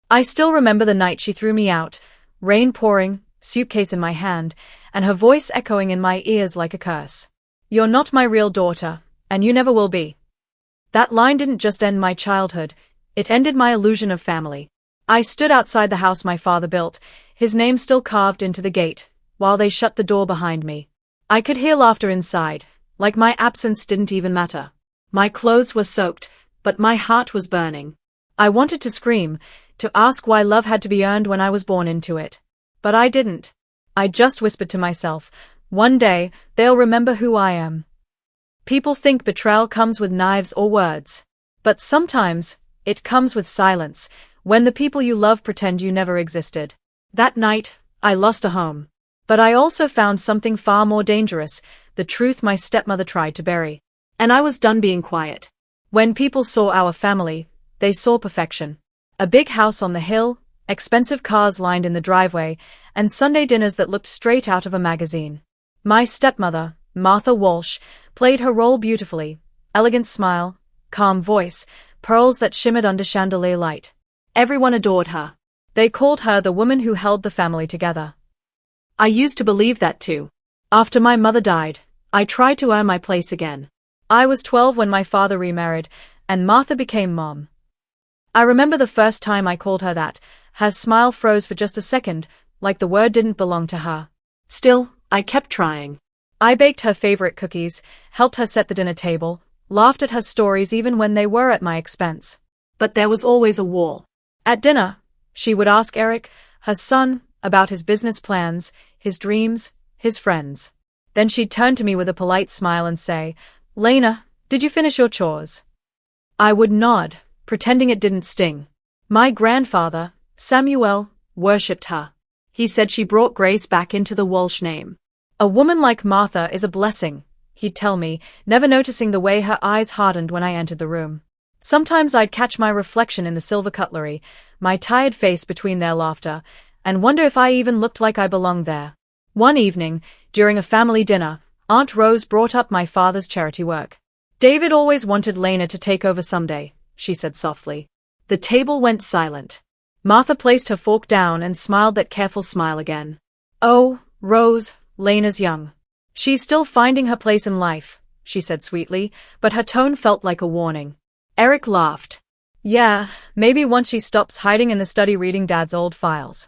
I still remember the night she threw me out, rain pouring, suitcase in my hand, and her voice echoing in my ears like a curse. "You're not my real daughter, and you never will be." That line didn't just end my childhood, it ended my illusion of family. I stood outside the house my father built, his name still carved into the gate, while they shut the door behind me. I could hear laughter inside, like my absence didn't even matter. My clothes were soaked, but my heart was burning. I wanted to scream, to ask why love had to be earned when I was born into it. But I didn't. I just whispered to myself, one day, they'll remember who I am. People think betrayal comes with knives or words. But sometimes, it comes with silence, when the people you love pretend you never existed. That night, I lost a home. But I also found something far more dangerous, the truth my stepmother tried to bury. And I was done being quiet. When people saw our family, they saw perfection. A big house on the hill, expensive cars lined in the driveway, and Sunday dinners that looked straight out of a magazine. My stepmother, Martha Walsh, played her role beautifully, elegant smile, calm voice, pearls that shimmered under chandelier light. Everyone adored her. They called her the woman who held the family together. I used to believe that too. After my mother died, I tried to earn my place again. I was 12 when my father remarried, and Martha became mom. I remember the first time I called her that, her smile froze for just a second, like the word didn't belong to her. Still, I kept trying. I baked her favorite cookies, helped her set the dinner table, laughed at her stories even when they were at my expense. But there was always a wall. At dinner, she would ask Eric, her son, about his business plans, his dreams, his friends. Then she'd turn to me with a polite smile and say, "Lena, did you finish your chores?" I would nod, pretending it didn't sting. My grandfather, Samuel, worshipped her. He said she brought grace back into the Walsh name. "A woman like Martha is a blessing," he'd tell me, never noticing the way her eyes hardened when I entered the room. Sometimes I'd catch my reflection in the silver cutlery, my tired face between their laughter, and wonder if I even looked like I belonged there. One evening, during a family dinner, Aunt Rose brought up my father's charity work. "David always wanted Lena to take over someday," she said softly. The table went silent. Martha placed her fork down and smiled that careful smile again. "Oh, Rose, Lena's young. She's still finding her place in life," she said sweetly, but her tone felt like a warning. Eric laughed. "Yeah, maybe once she stops hiding in the study reading Dad's old files."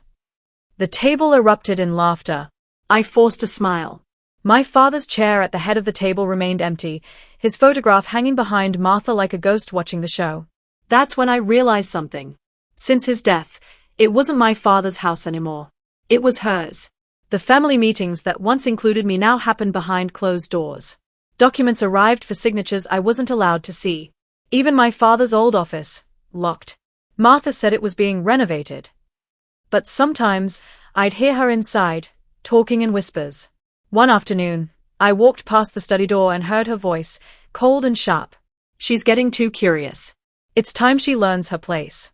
The table erupted in laughter. I forced a smile. My father's chair at the head of the table remained empty, his photograph hanging behind Martha like a ghost watching the show. That's when I realized something. Since his death, it wasn't my father's house anymore. It was hers. The family meetings that once included me now happened behind closed doors. Documents arrived for signatures I wasn't allowed to see. Even my father's old office, locked. Martha said it was being renovated. But sometimes, I'd hear her inside, talking in whispers. One afternoon, I walked past the study door and heard her voice, cold and sharp. "She's getting too curious. It's time she learns her place."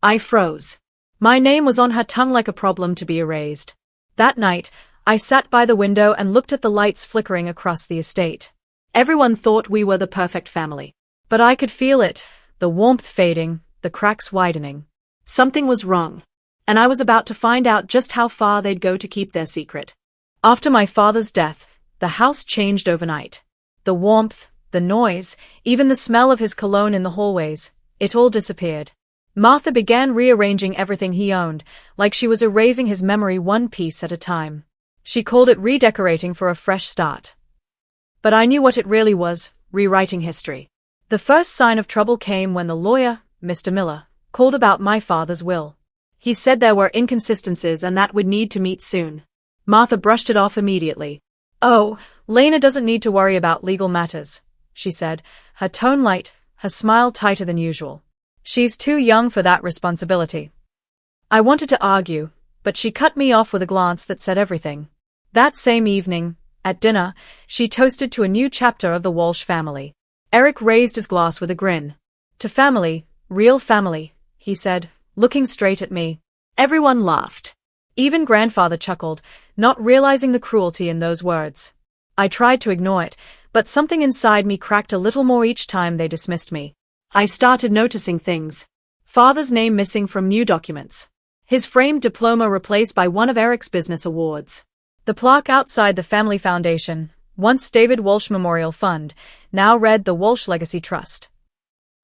I froze. My name was on her tongue like a problem to be erased. That night, I sat by the window and looked at the lights flickering across the estate. Everyone thought we were the perfect family. But I could feel it, the warmth fading, the cracks widening. Something was wrong. And I was about to find out just how far they'd go to keep their secret. After my father's death, the house changed overnight. The warmth, the noise, even the smell of his cologne in the hallways, it all disappeared. Martha began rearranging everything he owned, like she was erasing his memory one piece at a time. She called it redecorating for a fresh start. But I knew what it really was, rewriting history. The first sign of trouble came when the lawyer, Mr. Miller, called about my father's will. He said there were inconsistencies and that we'd need to meet soon. Martha brushed it off immediately. "Oh, Lena doesn't need to worry about legal matters," she said, her tone light, her smile tighter than usual. "She's too young for that responsibility." I wanted to argue, but she cut me off with a glance that said everything. That same evening, at dinner, she toasted to a new chapter of the Walsh family. Eric raised his glass with a grin. "To family, real family," he said, looking straight at me. Everyone laughed. Even grandfather chuckled, not realizing the cruelty in those words. I tried to ignore it, but something inside me cracked a little more each time they dismissed me. I started noticing things. Father's name missing from new documents. His framed diploma replaced by one of Eric's business awards. The plaque outside the family foundation, once David Walsh Memorial Fund, now read the Walsh Legacy Trust.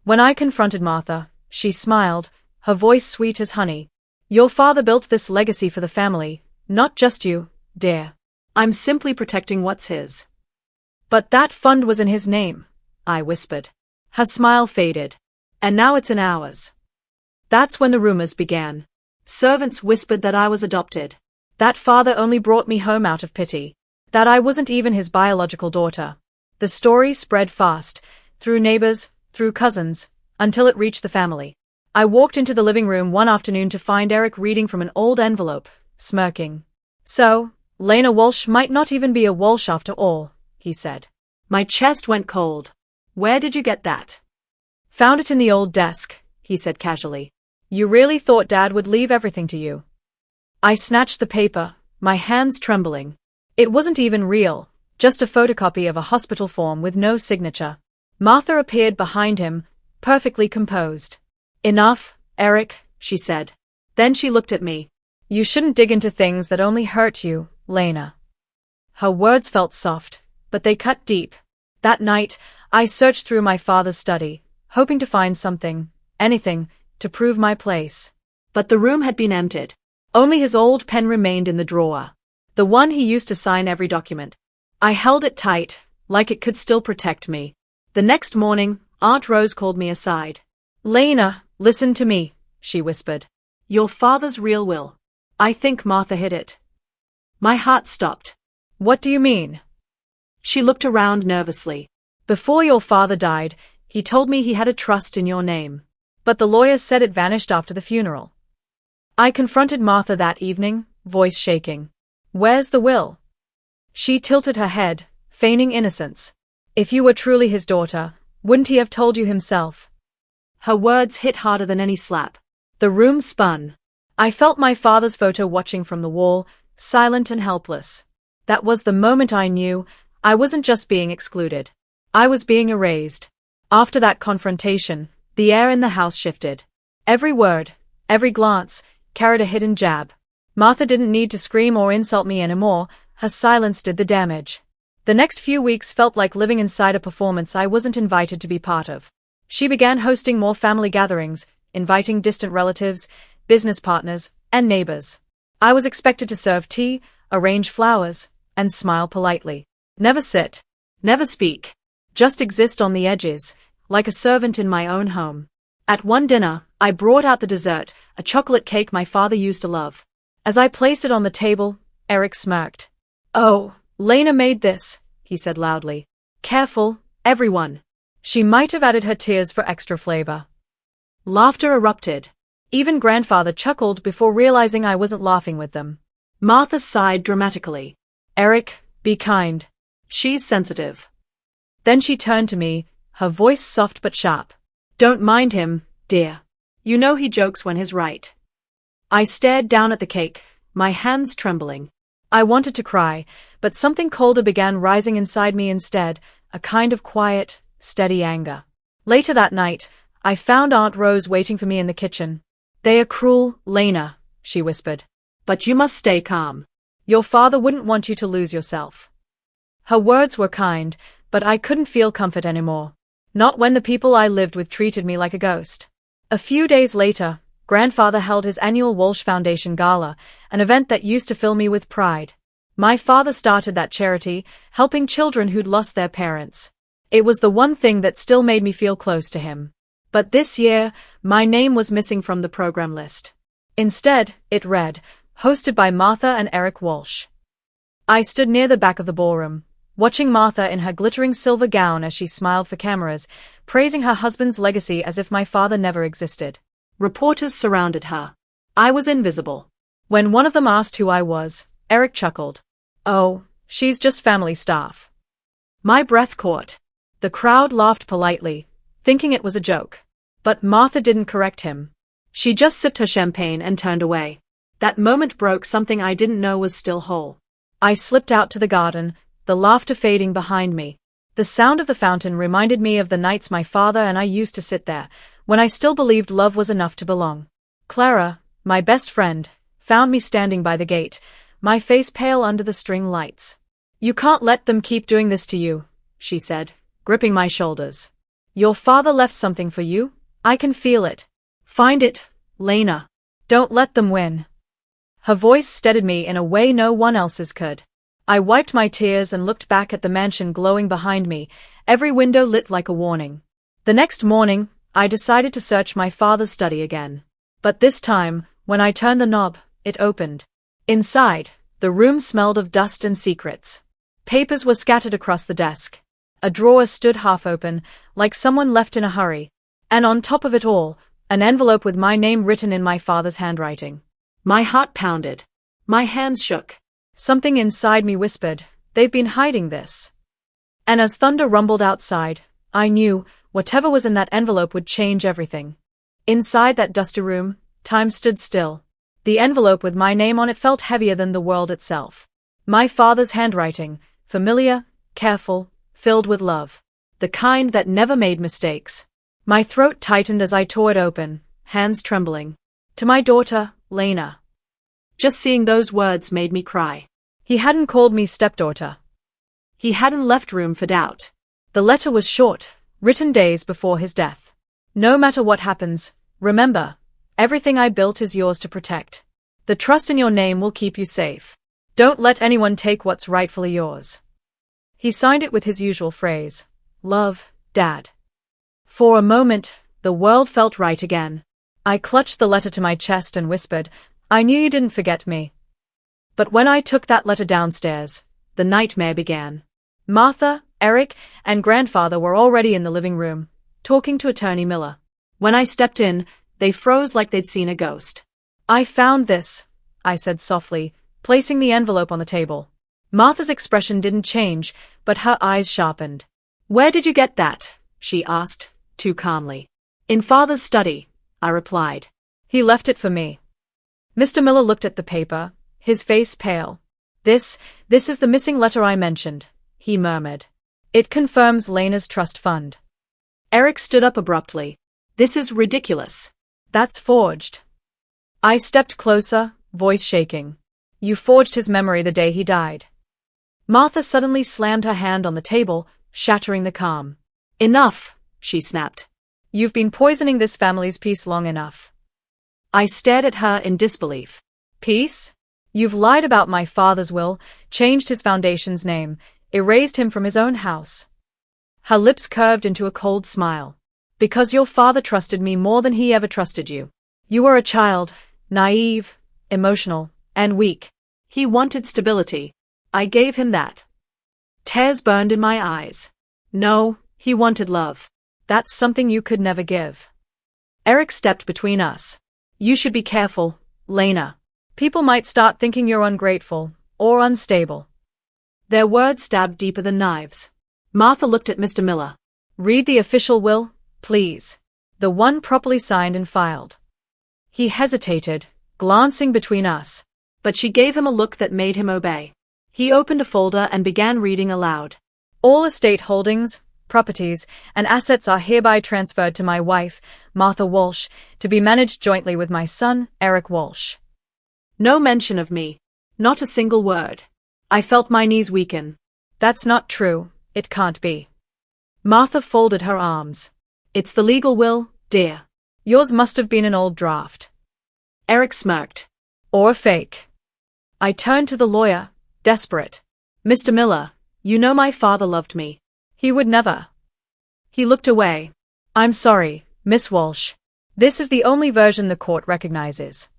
When I confronted Martha, she smiled, her voice sweet as honey. Your father built this legacy for the family, not just you, dear. I'm simply protecting what's his. But that fund was in his name, I whispered. Her smile faded. And now it's in ours. That's when the rumors began. Servants whispered that I was adopted. That father only brought me home out of pity. That I wasn't even his biological daughter. The story spread fast, through neighbors, through cousins, until it reached the family. I walked into the living room one afternoon to find Eric reading from an old envelope, smirking. So, Lena Walsh might not even be a Walsh after all, he said. My chest went cold. Where did you get that? Found it in the old desk, he said casually. You really thought Dad would leave everything to you? I snatched the paper, my hands trembling. It wasn't even real, just a photocopy of a hospital form with no signature. Martha appeared behind him, perfectly composed. Enough, Eric, she said. Then she looked at me. You shouldn't dig into things that only hurt you, Lena. Her words felt soft, but they cut deep. That night, I searched through my father's study, hoping to find something, anything, to prove my place. But the room had been emptied. Only his old pen remained in the drawer. The one he used to sign every document. I held it tight, like it could still protect me. The next morning, Aunt Rose called me aside. Lena, listen to me, she whispered. Your father's real will. I think Martha hid it. My heart stopped. What do you mean? She looked around nervously. Before your father died, he told me he had a trust in your name. But the lawyer said it vanished after the funeral. I confronted Martha that evening, voice shaking. Where's the will? She tilted her head, feigning innocence. If you were truly his daughter, wouldn't he have told you himself? Her words hit harder than any slap. The room spun. I felt my father's photo watching from the wall, silent and helpless. That was the moment I knew I wasn't just being excluded. I was being erased. After that confrontation, the air in the house shifted. Every word, every glance, carried a hidden jab. Martha didn't need to scream or insult me anymore, her silence did the damage. The next few weeks felt like living inside a performance I wasn't invited to be part of. She began hosting more family gatherings, inviting distant relatives, business partners, and neighbors. I was expected to serve tea, arrange flowers, and smile politely. Never sit, never speak, just exist on the edges, like a servant in my own home. At one dinner, I brought out the dessert, a chocolate cake my father used to love. As I placed it on the table, Eric smirked. Oh, Lena made this, he said loudly. Careful, everyone. She might have added her tears for extra flavor. Laughter erupted. Even grandfather chuckled before realizing I wasn't laughing with them. Martha sighed dramatically. Eric, be kind. She's sensitive. Then she turned to me, her voice soft but sharp. Don't mind him, dear. You know he jokes when he's right. I stared down at the cake, my hands trembling. I wanted to cry, but something colder began rising inside me instead, a kind of quiet, steady anger. Later that night, I found Aunt Rose waiting for me in the kitchen. They are cruel, Lena, she whispered. But you must stay calm. Your father wouldn't want you to lose yourself. Her words were kind, but I couldn't feel comfort anymore. Not when the people I lived with treated me like a ghost. A few days later, Grandfather held his annual Walsh Foundation Gala, an event that used to fill me with pride. My father started that charity, helping children who'd lost their parents. It was the one thing that still made me feel close to him. But this year, my name was missing from the program list. Instead, it read, hosted by Martha and Eric Walsh. I stood near the back of the ballroom, watching Martha in her glittering silver gown as she smiled for cameras, praising her husband's legacy as if my father never existed. Reporters surrounded her. I was invisible. When one of them asked who I was, Eric chuckled. Oh, she's just family staff. My breath caught. The crowd laughed politely, thinking it was a joke. But Martha didn't correct him. She just sipped her champagne and turned away. That moment broke something I didn't know was still whole. I slipped out to the garden, the laughter fading behind me. The sound of the fountain reminded me of the nights my father and I used to sit there, when I still believed love was enough to belong. Clara, my best friend, found me standing by the gate, my face pale under the string lights. "You can't let them keep doing this to you," she said, gripping my shoulders. "Your father left something for you. I can feel it. Find it, Lena. Don't let them win." Her voice steadied me in a way no one else's could. I wiped my tears and looked back at the mansion glowing behind me, every window lit like a warning. The next morning, I decided to search my father's study again. But this time, when I turned the knob, it opened. Inside, the room smelled of dust and secrets. Papers were scattered across the desk. A drawer stood half open, like someone left in a hurry. And on top of it all, an envelope with my name written in my father's handwriting. My heart pounded. My hands shook. Something inside me whispered, "They've been hiding this." And as thunder rumbled outside, I knew whatever was in that envelope would change everything. Inside that dusty room, time stood still. The envelope with my name on it felt heavier than the world itself. My father's handwriting, familiar, careful, filled with love. The kind that never made mistakes. My throat tightened as I tore it open, hands trembling. "To my daughter, Lena." Just seeing those words made me cry. He hadn't called me stepdaughter. He hadn't left room for doubt. The letter was short, written days before his death. "No matter what happens, remember, everything I built is yours to protect. The trust in your name will keep you safe. Don't let anyone take what's rightfully yours." He signed it with his usual phrase, "Love, Dad." For a moment, the world felt right again. I clutched the letter to my chest and whispered, "I knew you didn't forget me." But when I took that letter downstairs, the nightmare began. Martha, Eric, and grandfather were already in the living room, talking to Attorney Miller. When I stepped in, they froze like they'd seen a ghost. "I found this," I said softly, placing the envelope on the table. Martha's expression didn't change, but her eyes sharpened. "Where did you get that?" she asked, too calmly. "In Father's study," I replied. "He left it for me." Mr. Miller looked at the paper, his face pale. This is the missing letter I mentioned," he murmured. "It confirms Lena's trust fund." Eric stood up abruptly. "This is ridiculous. That's forged." I stepped closer, voice shaking. "You forged his memory the day he died." Martha suddenly slammed her hand on the table, shattering the calm. "Enough," she snapped. "You've been poisoning this family's peace long enough." I stared at her in disbelief. "Peace? You've lied about my father's will, changed his foundation's name, erased him from his own house." Her lips curved into a cold smile. "Because your father trusted me more than he ever trusted you. You were a child, naive, emotional, and weak. He wanted stability. I gave him that." Tears burned in my eyes. "No, he wanted love. That's something you could never give." Eric stepped between us. "You should be careful, Lena. People might start thinking you're ungrateful, or unstable." Their words stabbed deeper than knives. Martha looked at Mr. Miller. "Read the official will, please. The one properly signed and filed." He hesitated, glancing between us. But she gave him a look that made him obey. He opened a folder and began reading aloud. "All estate holdings, properties, and assets are hereby transferred to my wife, Martha Walsh, to be managed jointly with my son, Eric Walsh." No mention of me. Not a single word. I felt my knees weaken. "That's not true. It can't be." Martha folded her arms. "It's the legal will, dear. Yours must have been an old draft." Eric smirked. "Or a fake." I turned to the lawyer, desperate. "Mr. Miller, you know my father loved me." "He would never." He looked away. "I'm sorry, Miss Walsh. This is the only version the court recognizes."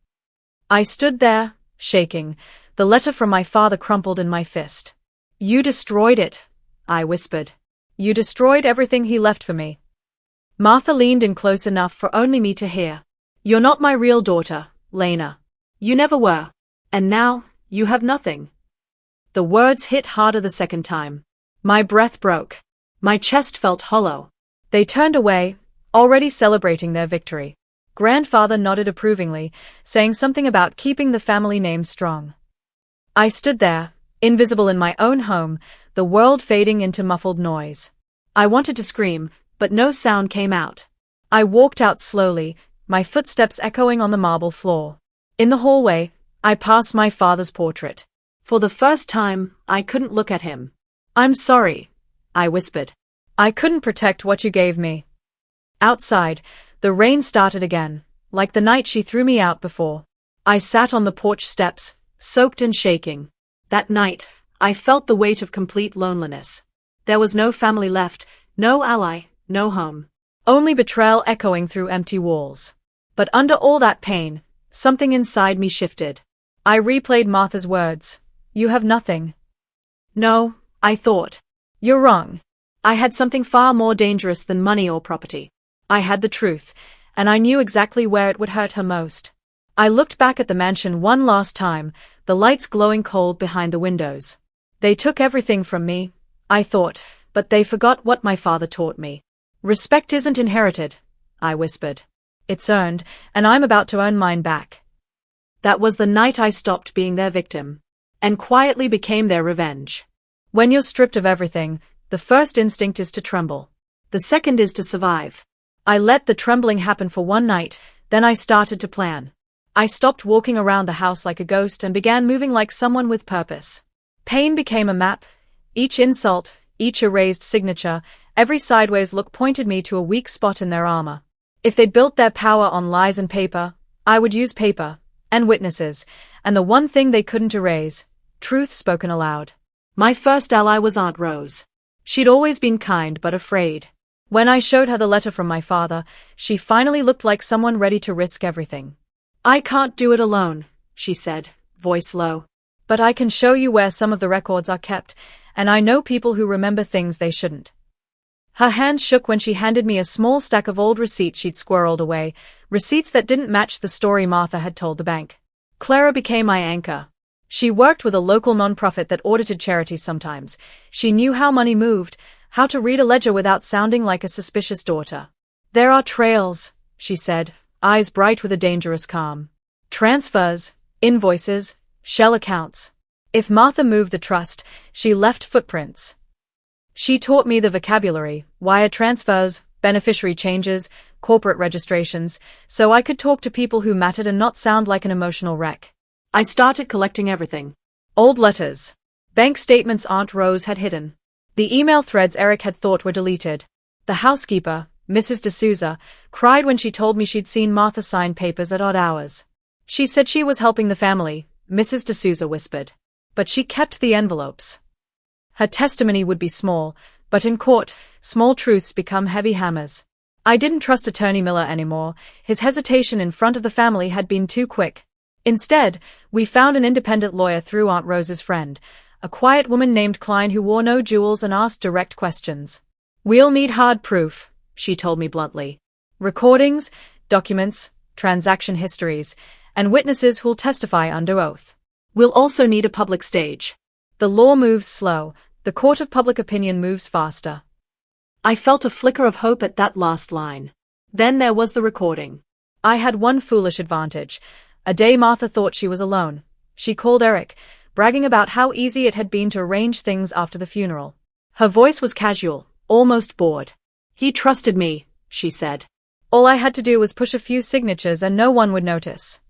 I stood there, shaking, the letter from my father crumpled in my fist. "You destroyed it," I whispered. "You destroyed everything he left for me." Martha leaned in close enough for only me to hear. "You're not my real daughter, Lena. You never were. And now, you have nothing." The words hit harder the second time. My breath broke. My chest felt hollow. They turned away, already celebrating their victory. Grandfather nodded approvingly, saying something about keeping the family name strong. I stood there, invisible in my own home, the world fading into muffled noise. I wanted to scream, but no sound came out. I walked out slowly, my footsteps echoing on the marble floor. In the hallway, I passed my father's portrait. For the first time, I couldn't look at him. "I'm sorry," I whispered. "I couldn't protect what you gave me." Outside, the rain started again, like the night she threw me out before. I sat on the porch steps, soaked and shaking. That night, I felt the weight of complete loneliness. There was no family left, no ally, no home. Only betrayal echoing through empty walls. But under all that pain, something inside me shifted. I replayed Martha's words. "You have nothing." "No," I thought. "You're wrong. I had something far more dangerous than money or property. I had the truth, and I knew exactly where it would hurt her most." I looked back at the mansion one last time, the lights glowing cold behind the windows. They took everything from me, I thought, but they forgot what my father taught me. "Respect isn't inherited," I whispered. "It's earned, and I'm about to earn mine back." That was the night I stopped being their victim, and quietly became their revenge. When you're stripped of everything, the first instinct is to tremble. The second is to survive. I let the trembling happen for one night, then I started to plan. I stopped walking around the house like a ghost and began moving like someone with purpose. Pain became a map. Each insult, each erased signature, every sideways look pointed me to a weak spot in their armor. If they built their power on lies and paper, I would use paper, and witnesses, and the one thing they couldn't erase, truth spoken aloud. My first ally was Aunt Rose. She'd always been kind but afraid. When I showed her the letter from my father, she finally looked like someone ready to risk everything. "I can't do it alone," she said, voice low. "But I can show you where some of the records are kept, and I know people who remember things they shouldn't." Her hands shook when she handed me a small stack of old receipts she'd squirreled away, receipts that didn't match the story Martha had told the bank. Clara became my anchor. She worked with a local nonprofit that audited charities sometimes. She knew how money moved, how to read a ledger without sounding like a suspicious daughter. "There are trails," she said, eyes bright with a dangerous calm. "Transfers, invoices, shell accounts. If Martha moved the trust, she left footprints." She taught me the vocabulary, wire transfers, beneficiary changes, corporate registrations, so I could talk to people who mattered and not sound like an emotional wreck. I started collecting everything. Old letters. Bank statements Aunt Rose had hidden. The email threads Eric had thought were deleted. The housekeeper, Mrs. D'Souza, cried when she told me she'd seen Martha sign papers at odd hours. "She said she was helping the family," Mrs. D'Souza whispered. "But she kept the envelopes." Her testimony would be small, but in court, small truths become heavy hammers. I didn't trust Attorney Miller anymore. His hesitation in front of the family had been too quick. Instead, we found an independent lawyer through Aunt Rose's friend, a quiet woman named Klein who wore no jewels and asked direct questions. "We'll need hard proof," she told me bluntly. "Recordings, documents, transaction histories, and witnesses who'll testify under oath. We'll also need a public stage. The law moves slow, the court of public opinion moves faster." I felt a flicker of hope at that last line. Then there was the recording. I had one foolish advantage. A day Martha thought she was alone. She called Eric, bragging about how easy it had been to arrange things after the funeral. Her voice was casual, almost bored. "He trusted me," she said. "All I had to do was push a few signatures and no one would notice."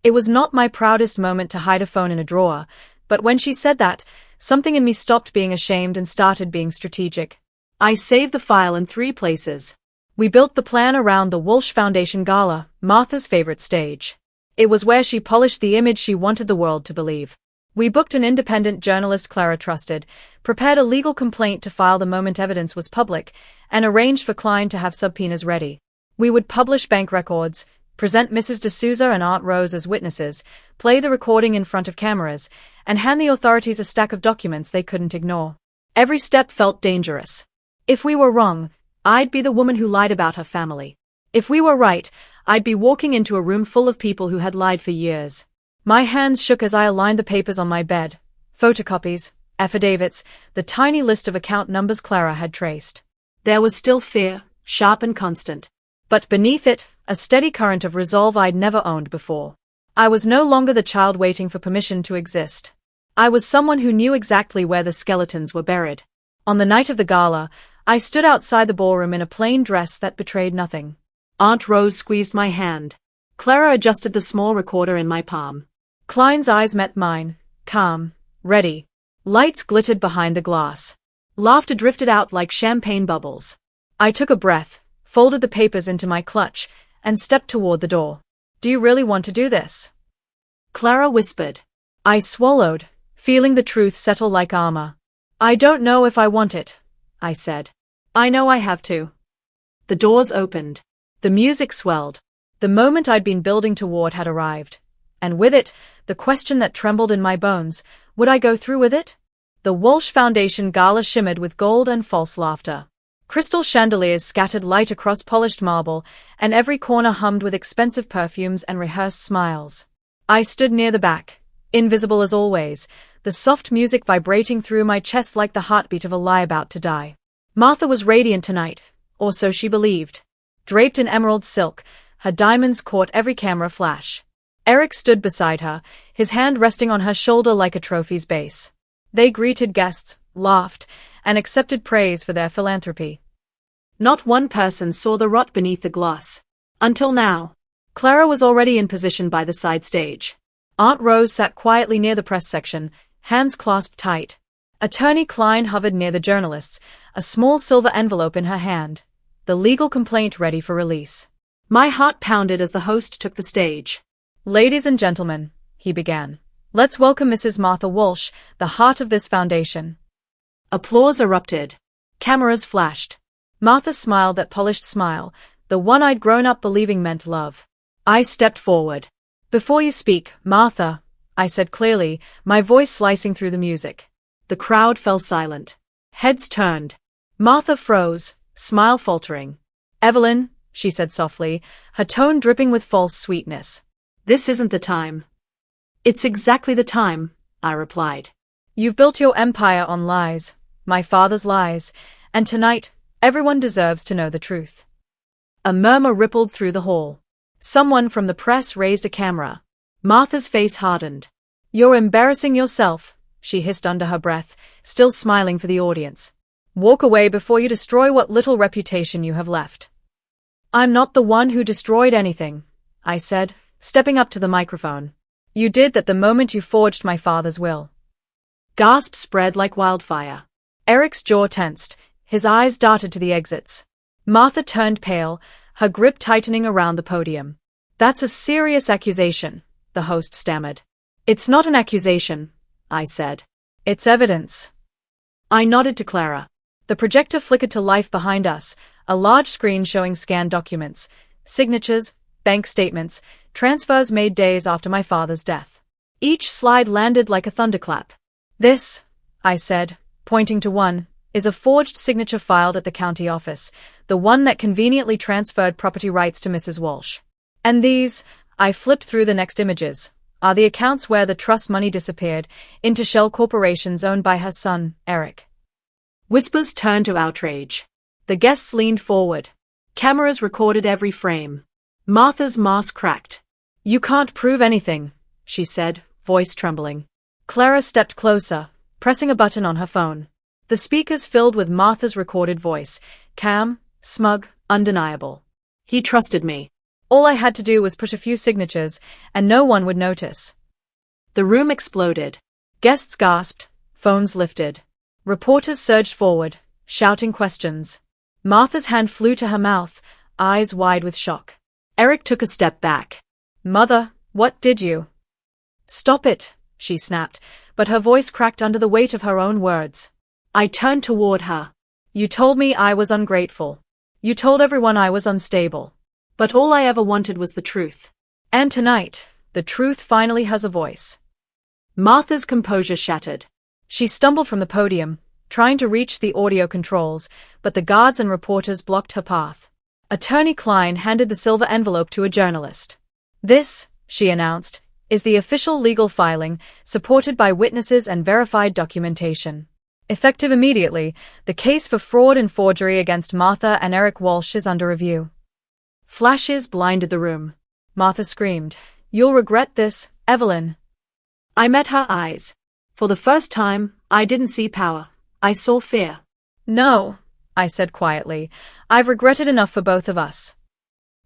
It was not my proudest moment to hide a phone in a drawer, but when she said that, something in me stopped being ashamed and started being strategic. I saved the file in 3 places. We built the plan around the Walsh Foundation Gala, Martha's favorite stage. It was where she polished the image she wanted the world to believe. We booked an independent journalist Clara trusted, prepared a legal complaint to file the moment evidence was public, and arranged for Klein to have subpoenas ready. We would publish bank records, present Mrs. D'Souza and Aunt Rose as witnesses, play the recording in front of cameras, and hand the authorities a stack of documents they couldn't ignore. Every step felt dangerous. If we were wrong, I'd be the woman who lied about her family. If we were right, I'd be walking into a room full of people who had lied for years. My hands shook as I aligned the papers on my bed. Photocopies, affidavits, the tiny list of account numbers Clara had traced. There was still fear, sharp and constant. But beneath it, a steady current of resolve I'd never owned before. I was no longer the child waiting for permission to exist. I was someone who knew exactly where the skeletons were buried. On the night of the gala, I stood outside the ballroom in a plain dress that betrayed nothing. Aunt Rose squeezed my hand. Clara adjusted the small recorder in my palm. Klein's eyes met mine, calm, ready. Lights glittered behind the glass. Laughter drifted out like champagne bubbles. I took a breath, folded the papers into my clutch, and stepped toward the door. Do you really want to do this? Clara whispered. I swallowed, feeling the truth settle like armor. I don't know if I want it, I said. I know I have to. The doors opened. The music swelled. The moment I'd been building toward had arrived. And with it, the question that trembled in my bones, would I go through with it? The Walsh Foundation gala shimmered with gold and false laughter. Crystal chandeliers scattered light across polished marble, and every corner hummed with expensive perfumes and rehearsed smiles. I stood near the back, invisible as always, the soft music vibrating through my chest like the heartbeat of a lie about to die. Martha was radiant tonight, or so she believed. Draped in emerald silk, her diamonds caught every camera flash. Eric stood beside her, his hand resting on her shoulder like a trophy's base. They greeted guests, laughed, and accepted praise for their philanthropy. Not one person saw the rot beneath the gloss. Until now. Clara was already in position by the side stage. Aunt Rose sat quietly near the press section, hands clasped tight. Attorney Klein hovered near the journalists, a small silver envelope in her hand, the legal complaint ready for release. My heart pounded as the host took the stage. Ladies and gentlemen, he began. Let's welcome Mrs. Martha Walsh, the heart of this foundation. Applause erupted. Cameras flashed. Martha smiled that polished smile, the one I'd grown up believing meant love. I stepped forward. Before you speak, Martha, I said clearly, my voice slicing through the music. The crowd fell silent. Heads turned. Martha froze, smile faltering. Evelyn, she said softly, her tone dripping with false sweetness. This isn't the time. It's exactly the time, I replied. You've built your empire on lies, my father's lies, and tonight, everyone deserves to know the truth. A murmur rippled through the hall. Someone from the press raised a camera. Martha's face hardened. You're embarrassing yourself, she hissed under her breath, still smiling for the audience. Walk away before you destroy what little reputation you have left. I'm not the one who destroyed anything, I said, stepping up to the microphone. You did that the moment you forged my father's will. Gasps spread like wildfire. Eric's jaw tensed, his eyes darted to the exits. Martha turned pale, her grip tightening around the podium. That's a serious accusation, the host stammered. It's not an accusation, I said. It's evidence. I nodded to Clara. The projector flickered to life behind us, a large screen showing scanned documents, signatures, bank statements, transfers made days after my father's death. Each slide landed like a thunderclap. This, I said, pointing to one, is a forged signature filed at the county office, the one that conveniently transferred property rights to Mrs. Walsh. And these, I flipped through the next images, are the accounts where the trust money disappeared into shell corporations owned by her son, Eric. Whispers turned to outrage. The guests leaned forward. Cameras recorded every frame. Martha's mask cracked. You can't prove anything, she said, voice trembling. Clara stepped closer, pressing a button on her phone. The speakers filled with Martha's recorded voice, calm, smug, undeniable. He trusted me. All I had to do was push a few signatures, and no one would notice. The room exploded. Guests gasped, phones lifted. Reporters surged forward, shouting questions. Martha's hand flew to her mouth, eyes wide with shock. Eric took a step back. Mother, what did you? Stop it, she snapped, but her voice cracked under the weight of her own words. I turned toward her. You told me I was ungrateful. You told everyone I was unstable. But all I ever wanted was the truth. And tonight, the truth finally has a voice. Martha's composure shattered. She stumbled from the podium, trying to reach the audio controls, but the guards and reporters blocked her path. Attorney Klein handed the silver envelope to a journalist. This, she announced, is the official legal filing, supported by witnesses and verified documentation. Effective immediately, the case for fraud and forgery against Martha and Eric Walsh is under review. Flashes blinded the room. Martha screamed, You'll regret this, Evelyn. I met her eyes. For the first time, I didn't see power. I saw fear. No, I said quietly. I've regretted enough for both of us.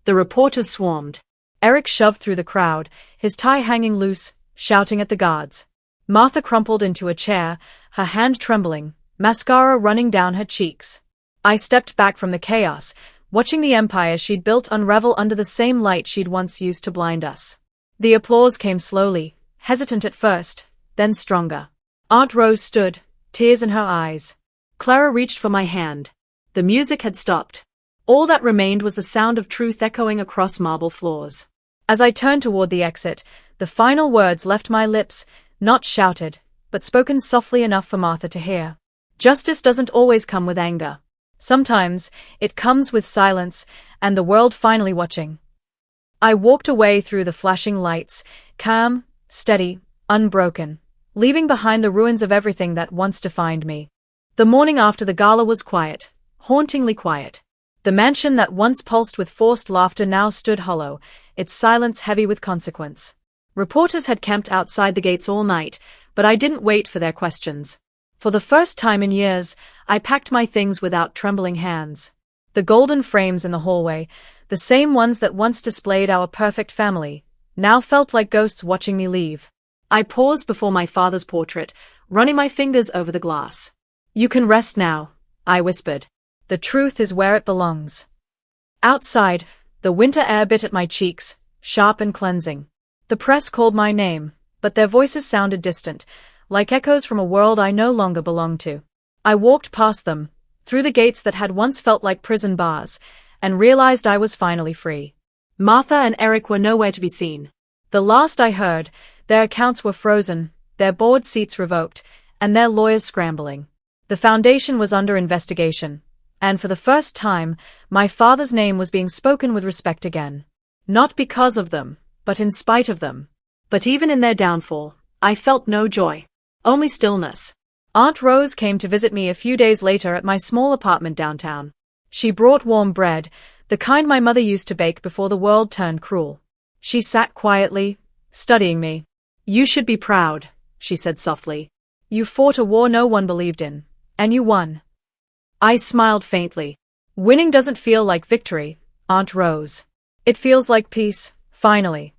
The reporters swarmed. Eric shoved through the crowd, his tie hanging loose, shouting at the guards. Martha crumpled into a chair, her hand trembling, mascara running down her cheeks. I stepped back from the chaos, watching the empire she'd built unravel under the same light she'd once used to blind us. The applause came slowly, hesitant at first, then stronger. Aunt Rose stood, tears in her eyes. Clara reached for my hand. The music had stopped. All that remained was the sound of truth echoing across marble floors. As I turned toward the exit, the final words left my lips, not shouted, but spoken softly enough for Martha to hear. Justice doesn't always come with anger. Sometimes, it comes with silence, and the world finally watching. I walked away through the flashing lights, calm, steady, unbroken, leaving behind the ruins of everything that once defined me. The morning after the gala was quiet, hauntingly quiet. The mansion that once pulsed with forced laughter now stood hollow, its silence heavy with consequence. Reporters had camped outside the gates all night, but I didn't wait for their questions. For the first time in years, I packed my things without trembling hands. The golden frames in the hallway, the same ones that once displayed our perfect family, now felt like ghosts watching me leave. I paused before my father's portrait, running my fingers over the glass. "You can rest now," I whispered. "The truth is where it belongs." Outside, the winter air bit at my cheeks, sharp and cleansing. The press called my name, but their voices sounded distant, like echoes from a world I no longer belonged to. I walked past them, through the gates that had once felt like prison bars, and realized I was finally free. Martha and Eric were nowhere to be seen. The last I heard, their accounts were frozen, their board seats revoked, and their lawyers scrambling. The foundation was under investigation, and for the first time, my father's name was being spoken with respect again. Not because of them, but in spite of them. But even in their downfall, I felt no joy, only stillness. Aunt Rose came to visit me a few days later at my small apartment downtown. She brought warm bread, the kind my mother used to bake before the world turned cruel. She sat quietly, studying me. "You should be proud," she said softly. "You fought a war no one believed in, and you won." I smiled faintly. "Winning doesn't feel like victory, Aunt Rose. It feels like peace, finally."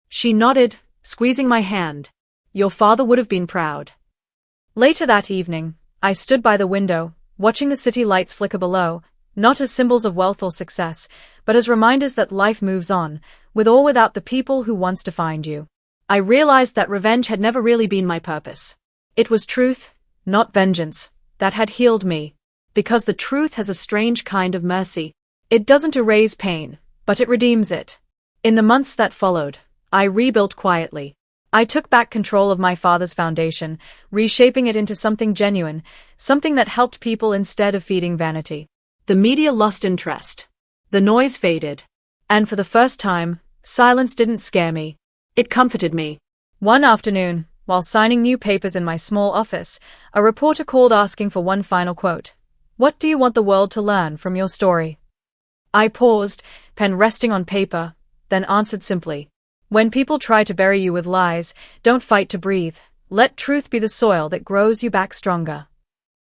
She nodded, squeezing my hand. "Your father would have been proud." Later that evening, I stood by the window, watching the city lights flicker below, not as symbols of wealth or success, but as reminders that life moves on, with or without the people who once defined you. I realized that revenge had never really been my purpose. It was truth, not vengeance, that had healed me. Because the truth has a strange kind of mercy. It doesn't erase pain, but it redeems it. In the months that followed, I rebuilt quietly. I took back control of my father's foundation, reshaping it into something genuine, something that helped people instead of feeding vanity. The media lost interest. The noise faded. And for the first time, silence didn't scare me. It comforted me. One afternoon, while signing new papers in my small office, a reporter called asking for one final quote. "What do you want the world to learn from your story?" I paused, pen resting on paper, then answered simply. "When people try to bury you with lies, don't fight to breathe. Let truth be the soil that grows you back stronger."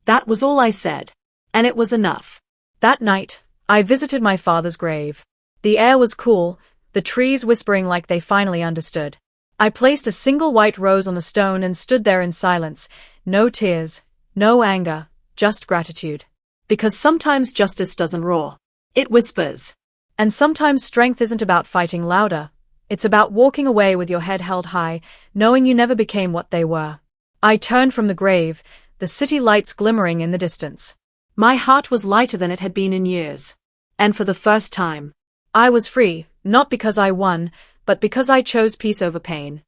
That was all I said. And it was enough. That night, I visited my father's grave. The air was cool, the trees whispering like they finally understood. I placed a single white rose on the stone and stood there in silence, no tears, no anger, just gratitude. Because sometimes justice doesn't roar. It whispers. And sometimes strength isn't about fighting louder. It's about walking away with your head held high, knowing you never became what they were. I turned from the grave, the city lights glimmering in the distance. My heart was lighter than it had been in years. And for the first time, I was free, not because I won, but because I chose peace over pain.